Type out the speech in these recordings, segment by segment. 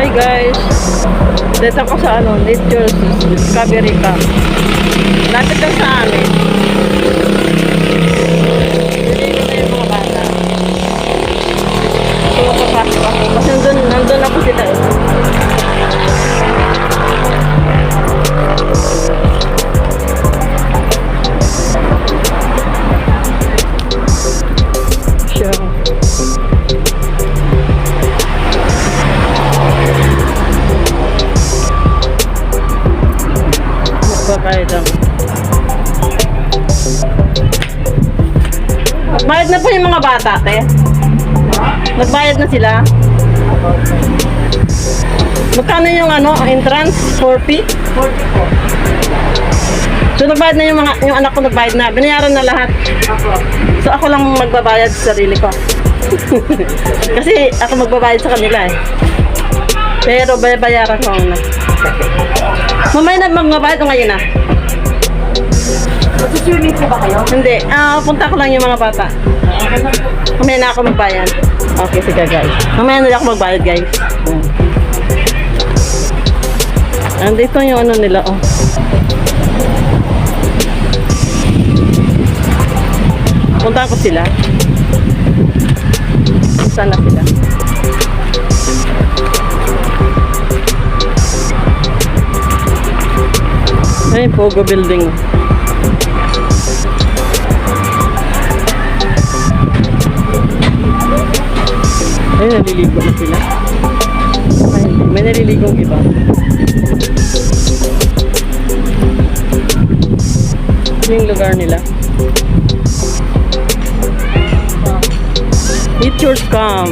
Hi guys, dito ako sa Nature Discovery Camp. Lapit lang sa amin. Dito na yung mga bata. So papasok ako kasi nandun ako sila. Nagbayad na po yung mga bata, te. Nagbayad na sila. Magkano yung entrance? 40? 44. So nagbayad na yung anak ko, nagbayad na. Binayaran na lahat. So ako lang magbabayad sa sarili ko. Kasi ako magbabayad sa kanila eh. Pero bayaran ko na. Mamaya na magbabayad o ngayon na? Mag-swimming po ba kayo? Hindi. Punta ko lang yung mga bata. Mamaya na ako magbayad. Okay, sige guys. Mamaya na ako magbayad guys. Andito yung nila oh. Punta ko sila. Saan na sila? Ay, Pogo Building. Ay, naliligo na sila. Ay, may naliligong iba. Yung lugar nila. Nature's Camp.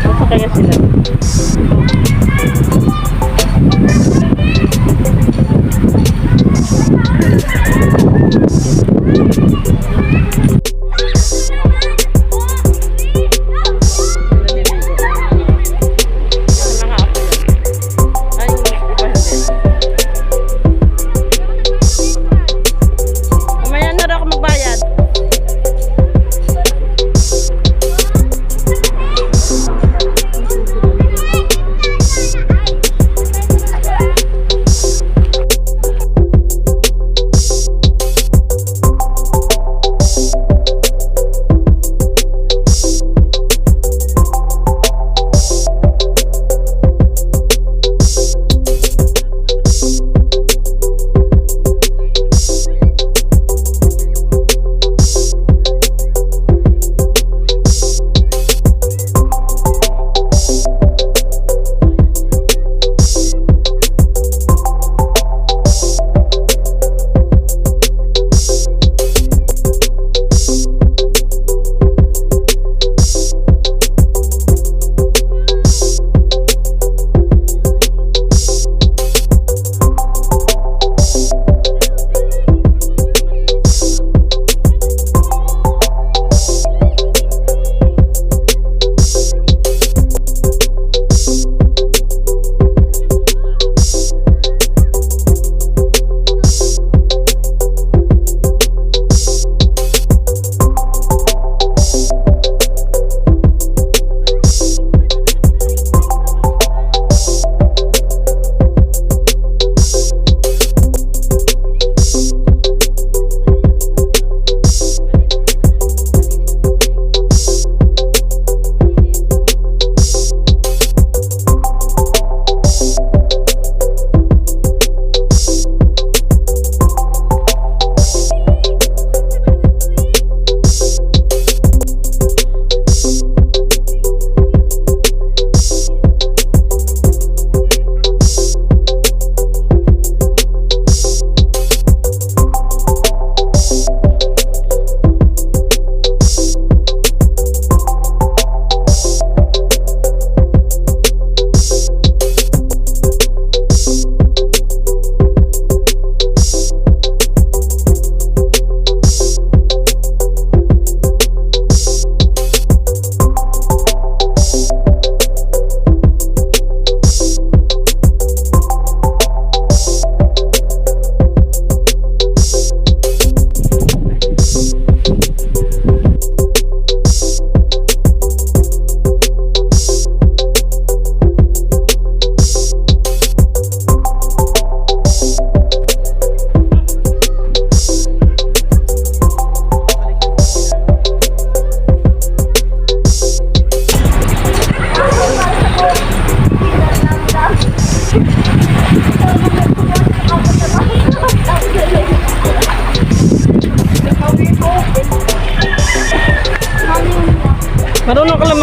Masa kaya sila?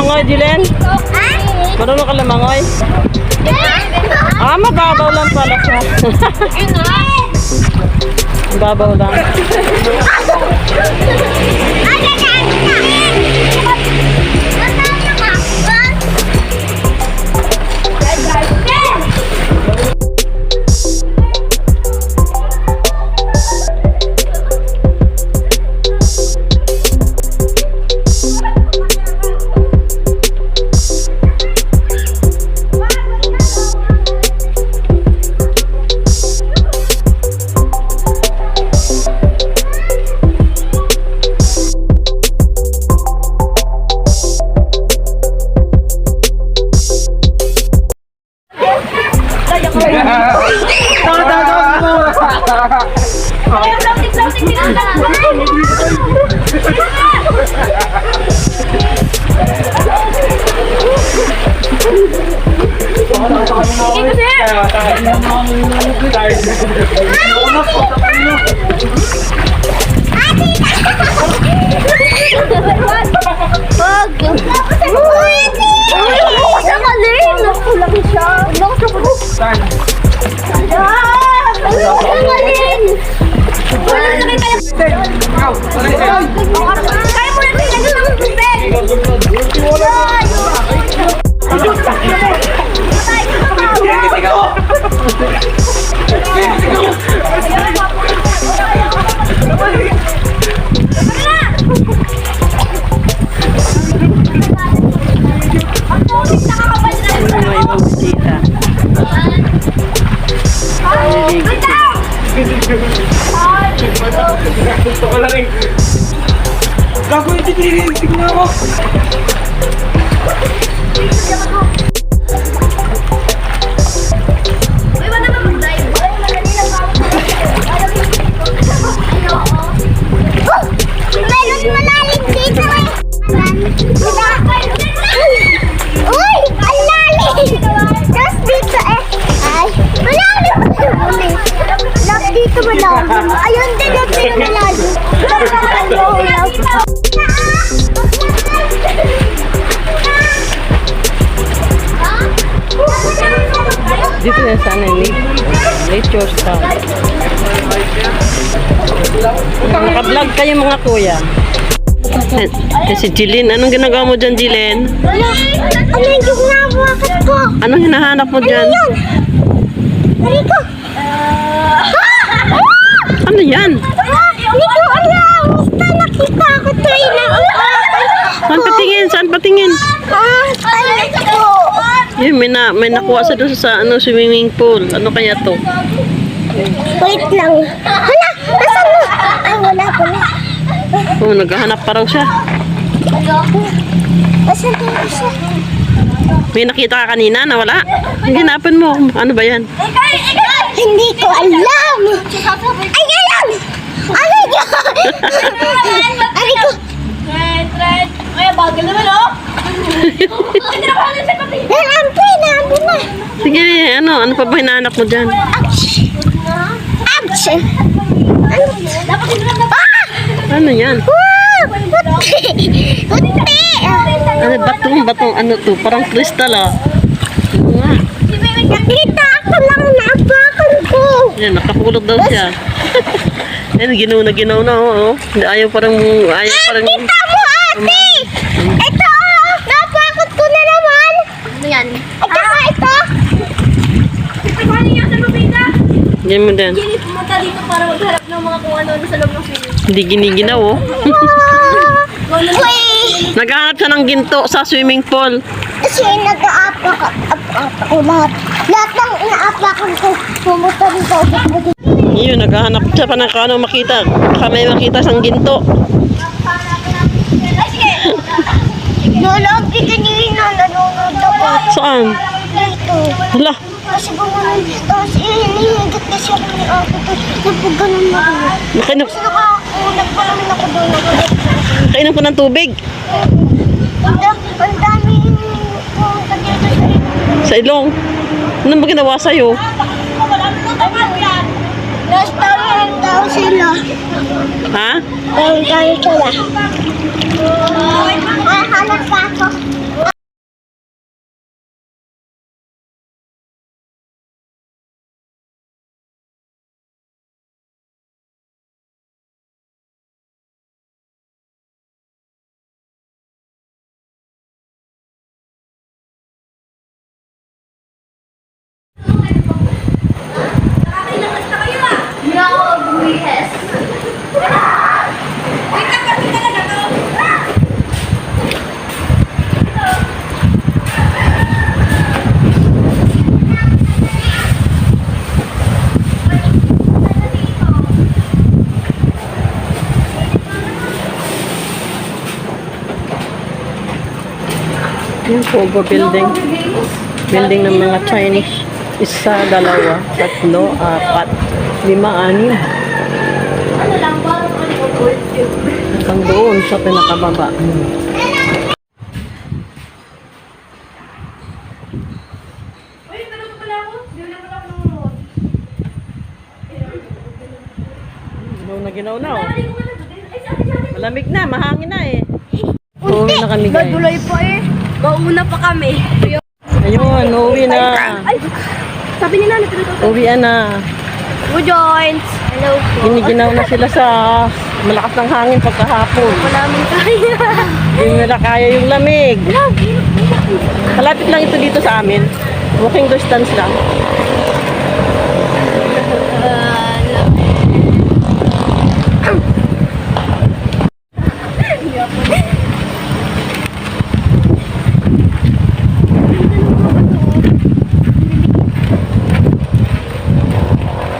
lumangoy, Jelline? Marunong ka lumangoy? Mababaw lang pala siya. Mababaw lang. Gusto ko lang eh. Gago, hindi tinigisig na ako. Meron malalim dito eh. Uy, ang lalim. Tapos dito eh. Ay, malalim. Tapos dito malalim. Ayun din ang pinamalalim. Dito na sana nature style. Naka-vlog kayo mga kuya. Si Jelline, anong ginagawa mo dyan, Jelline? Ano yung ginagawa ko? Anong hinahanap mo dyan? Ano ko? Ano yan? Hindi ko alam. Basta nakita ko tayo na. Saan patingin? Saan patingin? Yun, may nakuha sa doon sa swimming pool. Ano kaya to? Wait lang. Hala! Nasaan mo? Ay, wala pala. Oh, naghahanap pa raw siya. Nasaan tayo siya? May nakita ka kanina na wala? Hinapan mo. Ano ba yan? Hindi ko alam. Ay, alam! Ano yun? Ano ko? Ay, bagal naman, oh! Nalampi na. Sige, ano pa ba hinahanap mo dyan? Ouch! Ouch! Ano yan? Puti! Ano, batong, ano to? Parang kristal ah. Ano nga? Nakita ako lang naapakan ko. Yan, nakapulot daw siya. Yan, ginaw na, oh. Ayaw parang... Kita mo, ate! Ito, oh! Napakot ko na naman. Ano yan? Ito. Paano yan sa lubida? Yan mo din. Hindi pumunta dito para magharap ng mga kung ano sa loob ng swimming. Hindi giniginaw, oh. Uy! Naghahanap siya ng ginto sa swimming pool. Kasi nag-aapak ko lahat. Lahat ng inaapakan ko, pumunta dito. Yun, naghahanap siya pa ng kano makita. Baka may makita siyang ginto. Nalog dito nila, nanonood ako. Saan? Dito. Hala, Kasi gumanon, tapos inihigit kasi ako ni Ate. Napaganon na ako. nakainom, Kasi nagpalamin ako doon. nakainom ko ng tubig. Ang dami pumunta dito sa inyo. Sa ilong. Ano ba ginawa sa'yo? Last time daw sila. Ha? Dahil sila. Hanap pa ako. Yung Pogo building. Building ng mga Chinese. Isa, dalawa, tatlo, apat, lima, anim. Ano lang, parang ano ko gold yun. Hanggang doon sa pinakababa. Uy, tulog pala ako. Hindi na pala ako nanonood. Ginaw na oh. Ay, kung ano to din. Ay, sa atin. Malamig na, mahangin na eh. Uuwi na kami guys. Dadulay pa eh. Mauna pa kami. Ayun, uuwi na. Ay, sabi ni Nana, tulog ako. Uwi na. Who joins? Hello po. Giniginaw na sila sa malakas ng hangin pagkahapon. Wala namin kaya. Hindi nila kaya yung lamig. Malapit lang ito dito sa amin. Walking distance lang.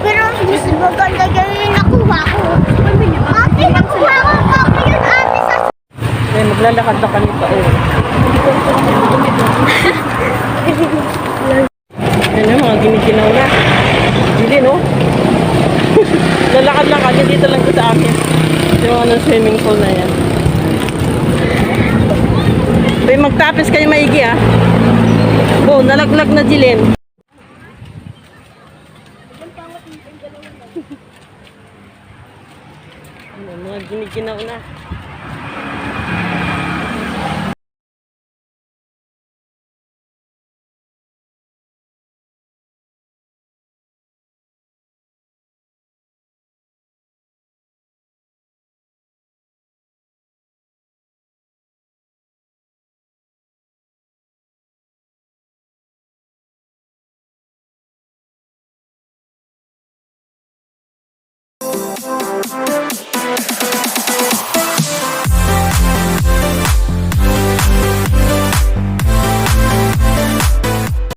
Pero mas maganda yung nakuha ko. Ate, nakuha ko copy yun, ate, sa... Eh, maglalakad na kami pa oh. Yan yung mga giniginaw na. Hindi no? Lalakad lang kami dito lang sa amin. Yung anong swimming pool na yan. Bay, magtapis kayo maigi ah. Oh, nalaglag na Jelline. Mga giniginaw na.